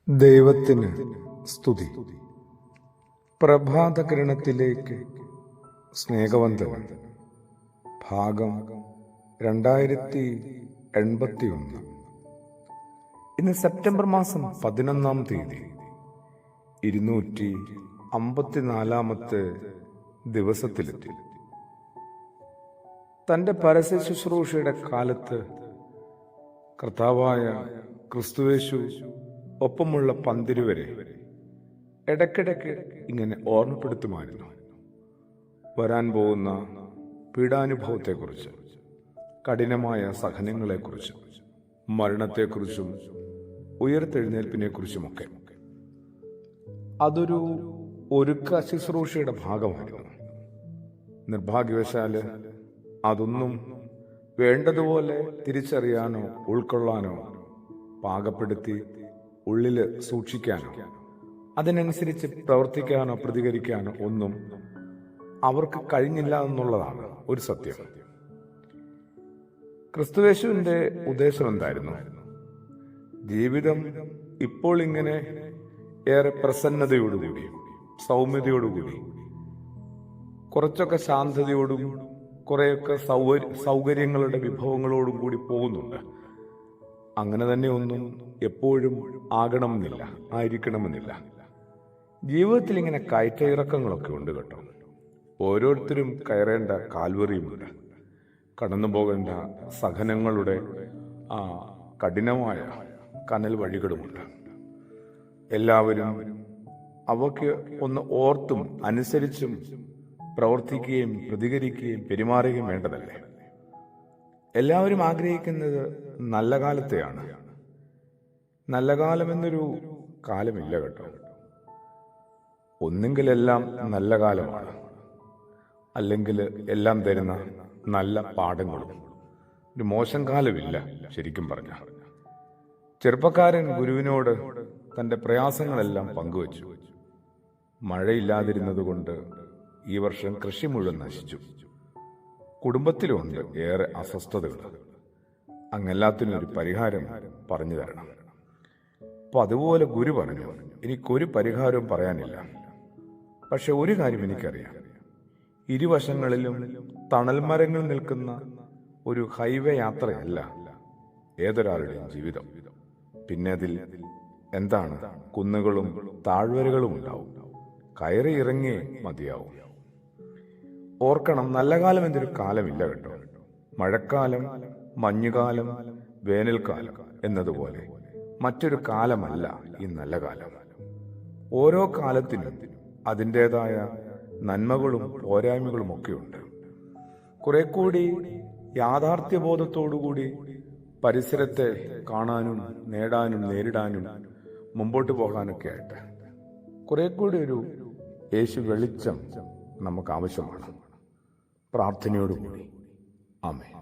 ദൈവത്തിന് സ്തുതി. പ്രഭാതകിരണത്തിലേക്ക് സ്നേഹവന്ദനം. ഭാഗം 2081. ഇന്ന് സെപ്റ്റംബർ മാസം 11-ാം തീയതി, 254-ാമത്തെ ദിവസത്തിലെത്തി. തൻ്റെ പരസ്യ ശുശ്രൂഷയുടെ കാലത്ത് കർത്താവായ ക്രിസ്തുയേശു ഒപ്പമുള്ള പന്തിരുവരെ ഇടയ്ക്കിടയ്ക്ക് ഇങ്ങനെ ഓർമ്മപ്പെടുത്തുമായിരുന്നു. വരാൻ പോകുന്ന പീഡാനുഭവത്തെക്കുറിച്ച്, കഠിനമായ സഹനങ്ങളെക്കുറിച്ചും, മരണത്തെക്കുറിച്ചും ഉയർത്തെഴുന്നേൽപ്പിനെക്കുറിച്ചുമൊക്കെ. അതൊരു ഒരുക്ക ശുശ്രൂഷയുടെ ഭാഗമായിരുന്നു. നിർഭാഗ്യവശാല് അതൊന്നും വേണ്ടതുപോലെ തിരിച്ചറിയാനോ ഉൾക്കൊള്ളാനോ പാകപ്പെടുത്തി ഉള്ളില് സൂക്ഷിക്കാനോ അതിനനുസരിച്ച് പ്രവർത്തിക്കാനോ പ്രതികരിക്കാനോ ഒന്നും അവർക്ക് കഴിഞ്ഞില്ല എന്നുള്ളതാണ് ഒരു സത്യം. ക്രിസ്തുയേശുവിന്റെ ഉദ്ദേശം എന്തായിരുന്നു? ജീവിതം ഇപ്പോൾ ഇങ്ങനെ ഏറെ പ്രസന്നതയോടുകൂടി, സൗമ്യതയോടുകൂടി, കുറച്ചൊക്കെ ശാന്തതയോടും കുറെയൊക്കെ സൗകര്യങ്ങളുടെ വിഭവങ്ങളോടും കൂടി പോകുന്നുണ്ട്. അങ്ങനെ തന്നെ ഒന്നും എപ്പോഴും ആകണമെന്നില്ല, ആയിരിക്കണമെന്നില്ല. ജീവിതത്തിൽ ഇങ്ങനെ കയറ്റയിറക്കങ്ങളൊക്കെ ഉണ്ട് കേട്ടോ. ഓരോരുത്തരും കയറേണ്ട കാൽവറിയുമുണ്ട്, കടന്നു പോകേണ്ട സഹനങ്ങളുടെ കഠിനമായ കനൽ വഴികളുമുണ്ട്. എല്ലാവരും അവയ്ക്ക് ഒന്ന് ഓർത്തും അനുസരിച്ചും പ്രവർത്തിക്കുകയും പ്രതികരിക്കുകയും പെരുമാറുകയും വേണ്ടതല്ലേ. എല്ലാവരും ആഗ്രഹിക്കുന്നത് നല്ല കാലത്തെയാണ്. നല്ല കാലമെന്നൊരു കാലമില്ല കേട്ടോ. ഒന്നെങ്കിൽ എല്ലാം നല്ല കാലമാണ്, അല്ലെങ്കിൽ എല്ലാം തരുന്ന നല്ല പാഠങ്ങളും. ഒരു മോശം കാലമില്ല ശരിക്കും പറഞ്ഞ. ചെറുപ്പക്കാരൻ ഗുരുവിനോട് തൻ്റെ പ്രയാസങ്ങളെല്ലാം പങ്കുവച്ചു. മഴയില്ലാതിരുന്നത് കൊണ്ട് ഈ വർഷം കൃഷി മുഴുവൻ നശിച്ചു. കുടുംബത്തിലുമുണ്ട് ഏറെ അസ്വസ്ഥതകൾ. അങ്ങെല്ലാത്തിനും ഒരു പരിഹാരം പറഞ്ഞു തരണം. അപ്പൊ അതുപോലെ ഗുരു പറഞ്ഞു, എനിക്കൊരു പരിഹാരവും പറയാനില്ല. പക്ഷെ ഒരു കാര്യം എനിക്കറിയാം, ഇരുവശങ്ങളിലും തണൽ മരങ്ങൾ നിൽക്കുന്ന ഒരു ഹൈവേ യാത്രയല്ല ഏതൊരാളുടെയും ജീവിതം. പിന്നെ അതിൽ എന്താണ്, കുന്നുകളും താഴ്വരകളും ഉണ്ടാവും. കയറി ഇറങ്ങി മതിയാവും. ഓർക്കണം, നല്ല കാലം എന്നൊരു കാലമില്ല കേട്ടോ. മഴക്കാലം, മഞ്ഞുകാലം, വേനൽക്കാലം എന്നതുപോലെ മറ്റൊരു കാലമല്ല ഈ നല്ല കാലം. ഓരോ കാലത്തിനും അതിൻ്റെതായ നന്മകളും പോരായ്മകളും ഒക്കെയുണ്ട്. കുറെ കൂടി യാഥാർത്ഥ്യബോധത്തോടുകൂടി പരിസരത്തെ കാണാനും നേടാനും നേരിടാനും മുമ്പോട്ട് പോകാനൊക്കെ ആയിട്ട് കുറെ കൂടി ഒരു യേശു വെളിച്ചം നമുക്ക് ആവശ്യമാണ്. പ്രാർത്ഥനയോടുകൂടി ആമേൻ.